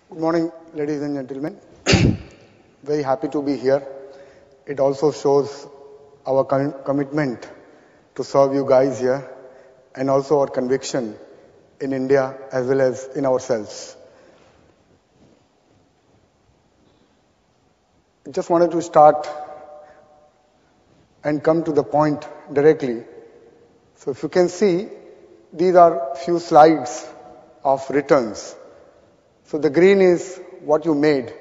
Good morning, ladies and gentlemen. Very happy to be here. It also shows our commitment to serve you guys here and also our conviction in India as well as in ourselves. Just wanted to start and come to the point directly. So if you can see, these are few slides of returns. So the green is what you made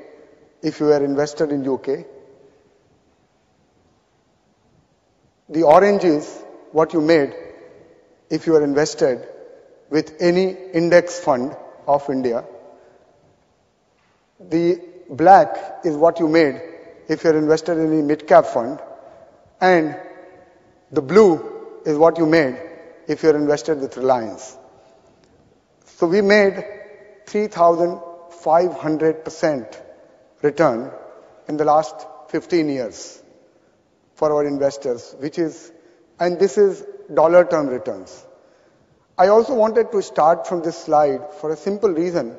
if you were invested in UK. The orange is what you made if you were invested with any index fund of India. The black is what you made if you're invested in any mid-cap fund. And the blue is what you made if you're invested with Reliance. So we made 3,500% return in the last 15 years for our investors, and this is dollar term returns. I also wanted to start from this slide for a simple reason,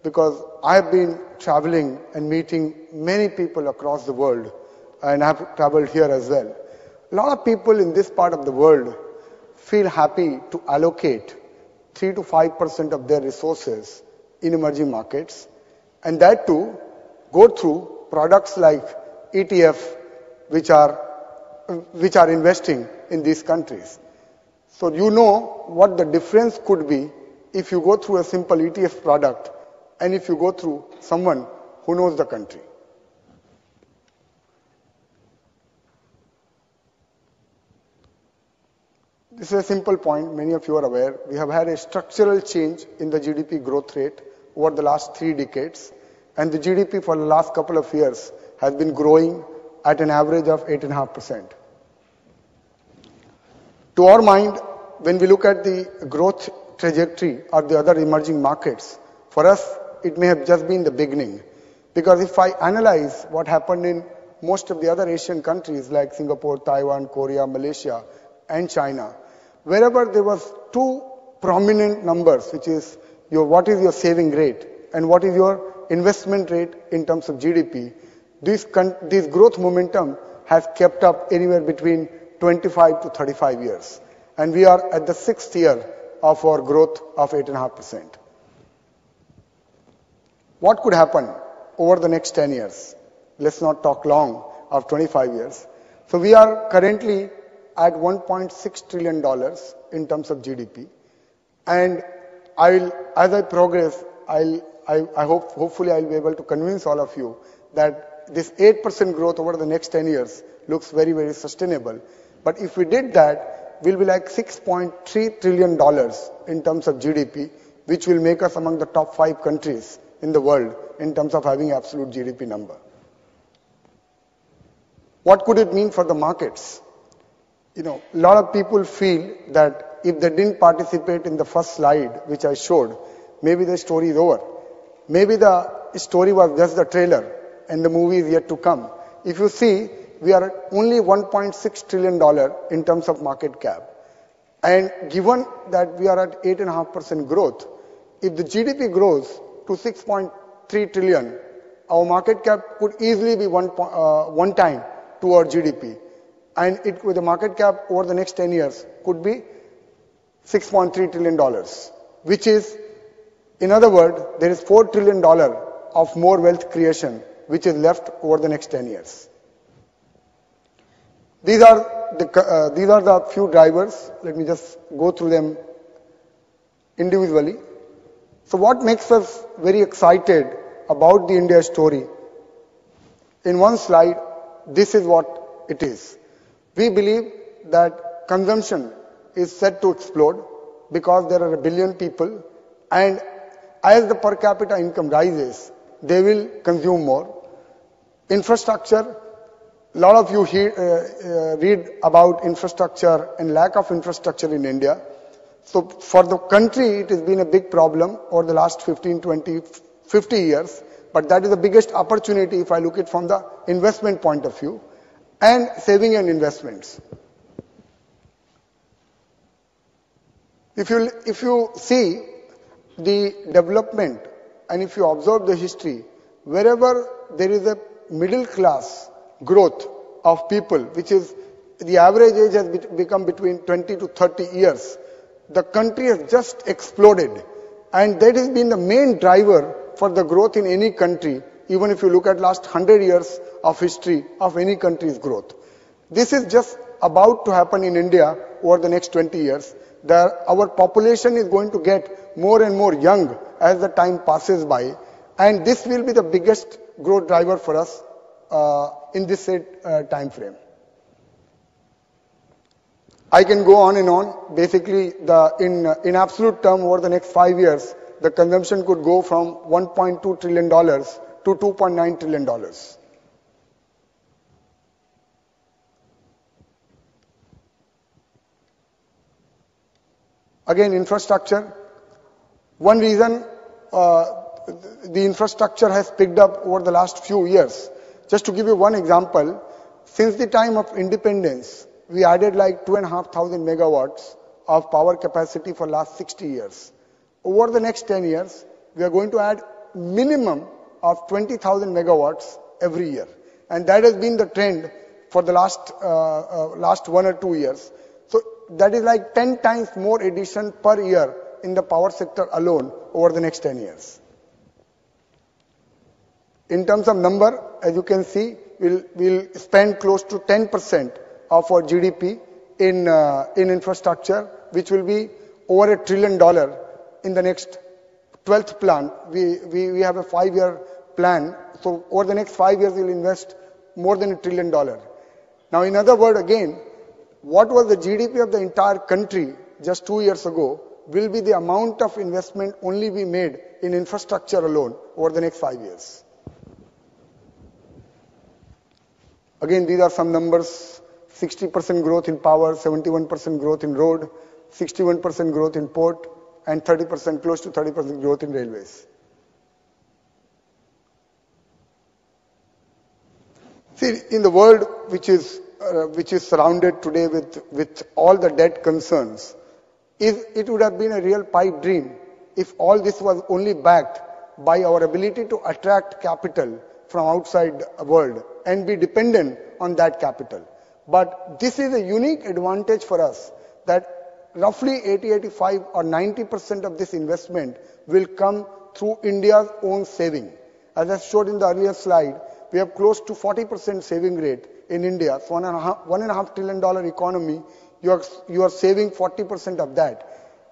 because I have been traveling and meeting many people across the world, and I have traveled here as well. A lot of people in this part of the world feel happy to allocate 3 to 5% of their resources in emerging markets, and that too go through products like ETF, which are investing in these countries. So you know what the difference could be if you go through a simple ETF product and if you go through someone who knows the country. This is a simple point, many of you are aware. We have had a structural change in the GDP growth rate over the last 3 decades, and the GDP for the last couple of years has been growing at an average of 8.5%. To our mind, when we look at the growth trajectory of the other emerging markets, for us, it may have just been the beginning. Because if I analyze what happened in most of the other Asian countries like Singapore, Taiwan, Korea, Malaysia, and China, wherever there was 2 prominent numbers, which is what is your saving rate and what is your investment rate in terms of GDP, this growth momentum has kept up anywhere between 25 to 35 years. And we are at the 6th year of our growth of 8.5%. What could happen over the next 10 years? Let's not talk long of 25 years. So we are currently at $1.6 trillion in terms of GDP. And as I progress, hopefully I'll be able to convince all of you that this 8% growth over the next 10 years looks very, very sustainable. But if we did that, we'll be like $6.3 trillion in terms of GDP, which will make us among the top 5 countries in the world in terms of having absolute GDP number. What could it mean for the markets? A lot of people feel that if they didn't participate in the first slide, which I showed, maybe the story is over. Maybe the story was just the trailer and the movie is yet to come. If you see, we are at only $1.6 trillion in terms of market cap. And given that we are at 8.5% growth, if the GDP grows to 6.3 trillion, our market cap could easily be one time to our GDP. And with the market cap over the next 10 years could be $6.3 trillion, which is, in other words, there is $4 trillion of more wealth creation which is left over the next 10 years. These are the few drivers. Let me just go through them individually. So what makes us very excited about the India story? In one slide, this is what it is. We believe that consumption is set to explode because there are 1 billion people, and as the per capita income rises, they will consume more. Infrastructure, a lot of you read about infrastructure and lack of infrastructure in India. So for the country, it has been a big problem over the last 15, 20, 50 years, but that is the biggest opportunity if I look at it from the investment point of view, and saving and investments. If you see the development and if you observe the history, wherever there is a middle class growth of people, which is the average age has become between 20 to 30 years, the country has just exploded. And that has been the main driver for the growth in any country, even if you look at last 100 years of history of any country's growth. This is just about to happen in India over the next 20 years. Our population is going to get more and more young as the time passes by, and this will be the biggest growth driver for us in this time frame. I can go on and on. Basically, in absolute term, over the next 5 years, the consumption could go from $1.2 trillion to $2.9 trillion. Again, infrastructure. One reason the infrastructure has picked up over the last few years. Just to give you one example, since the time of independence, we added like 2,500 megawatts of power capacity for last 60 years. Over the next 10 years, we are going to add minimum of 20,000 megawatts every year. And that has been the trend for the last 1 or 2 years. So that is like 10 times more addition per year in the power sector alone over the next 10 years. In terms of number, as you can see, we'll spend close to 10% of our GDP in infrastructure, which will be over $1 trillion in the next 12th plan. We have a 5-year plan. So over the next 5 years, we'll invest more than $1 trillion. Now, in other words, again, what was the GDP of the entire country just 2 years ago will be the amount of investment only be made in infrastructure alone over the next 5 years. Again, these are some numbers: 60% growth in power, 71% growth in road, 61% growth in port, and 30%, close to 30% growth in railways. See, in the world which is surrounded today with all the debt concerns, it would have been a real pipe dream if all this was only backed by our ability to attract capital from outside the world and be dependent on that capital. But this is a unique advantage for us that roughly 80, 85 or 90% of this investment will come through India's own saving. As I showed in the earlier slide, we have close to 40% saving rate in India. So $1.5 trillion economy, you are saving 40% of that.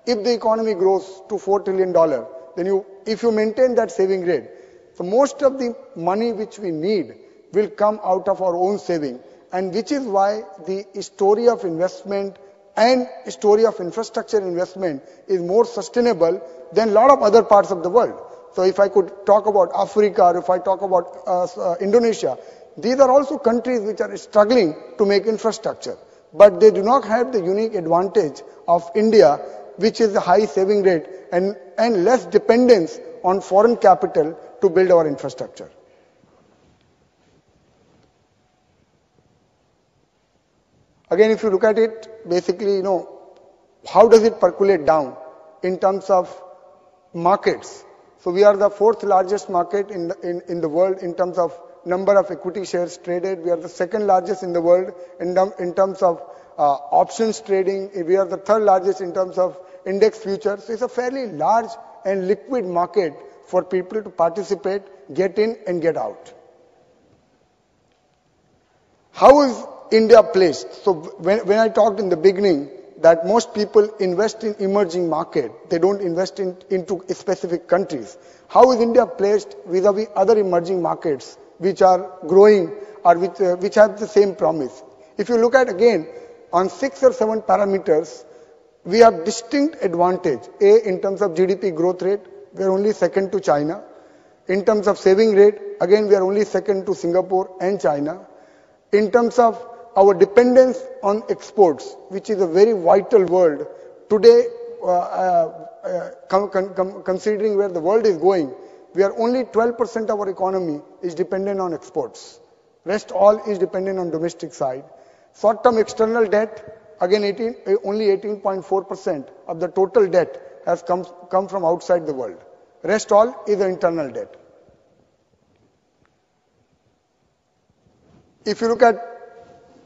If the economy grows to $4 trillion, then if you maintain that saving rate, so most of the money which we need will come out of our own saving, and which is why the story of investment and story of infrastructure investment is more sustainable than a lot of other parts of the world. So if I could talk about Africa, or if I talk about Indonesia, these are also countries which are struggling to make infrastructure, but they do not have the unique advantage of India, which is the high saving rate and less dependence on foreign capital to build our infrastructure. Again, if you look at it, basically, how does it percolate down in terms of markets? So we are the 4th largest market in the world in terms of number of equity shares traded. We are the 2nd largest in the world in terms of options trading. We are the 3rd largest in terms of index futures. So it's a fairly large and liquid market for people to participate, get in and get out. How is India placed? So when I talked in the beginning that most people invest in emerging market, they don't invest into specific countries. How is India placed vis-a-vis other emerging markets which are growing or which have the same promise? If you look at again on 6 or 7 parameters, we have distinct advantage. A, in terms of GDP growth rate, we are only 2nd to China. In terms of saving rate, again we are only 2nd to Singapore and China. In terms of our dependence on exports, which is a very vital world today, considering where the world is going, we are only 12% of our economy is dependent on exports. Rest all is dependent on domestic side. Short-term external debt, again only 18.4% of the total debt has come from outside the world. Rest all is the internal debt. If you look at,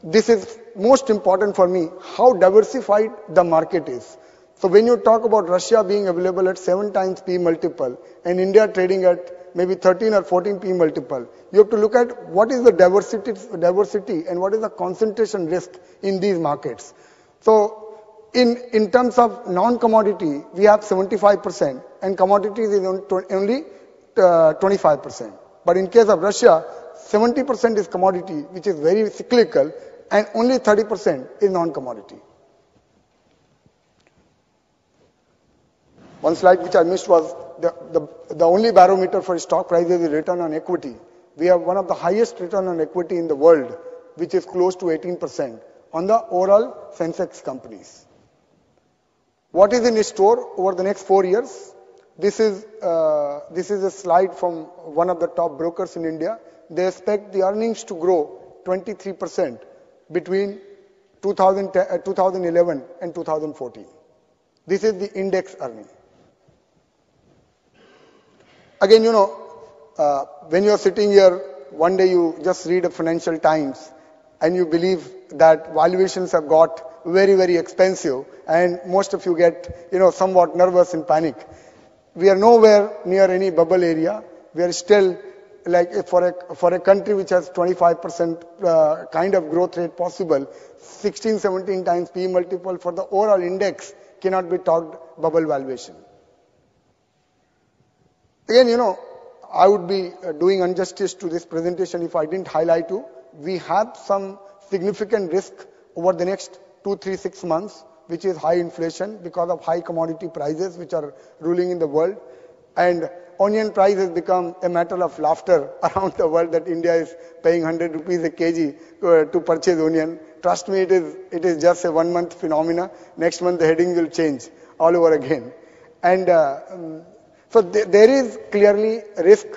this is most important for me, how diversified the market is. So when you talk about Russia being available at 7 times P multiple and India trading at maybe 13 or 14 P multiple, you have to look at what is the diversity and what is the concentration risk in these markets. So in terms of non-commodity, we have 75% and commodities is only 25%. But in case of Russia, 70% is commodity, which is very cyclical, and only 30% is non-commodity. One slide which I missed was the only barometer for stock prices is return on equity. We have one of the highest return on equity in the world, which is close to 18% on the overall Sensex companies. What is in store over the next 4 years? This is a slide from one of the top brokers in India. They expect the earnings to grow 23% between 2011 and 2014. This is the index earning. Again, when you are sitting here, one day you just read a Financial Times and you believe that valuations have got very, very expensive, and most of you get, somewhat nervous and panic. We are nowhere near any bubble area. We are still, like for a country which has 25% kind of growth rate possible, 16, 17 times P multiple for the overall index cannot be talked bubble valuation. Again, I would be doing injustice to this presentation if I didn't highlight you. We have some significant risk over the next 2, 3, 6 months, which is high inflation because of high commodity prices which are ruling in the world. And onion price has become a matter of laughter around the world that India is paying 100 rupees a kg to purchase onion. Trust me, it is just a 1 month phenomena. Next month the heading will change all over again. And so there is clearly risk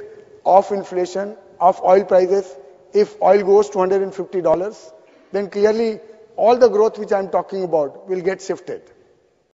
of inflation, of oil prices. If oil goes to $150, then clearly all the growth which I am talking about will get shifted.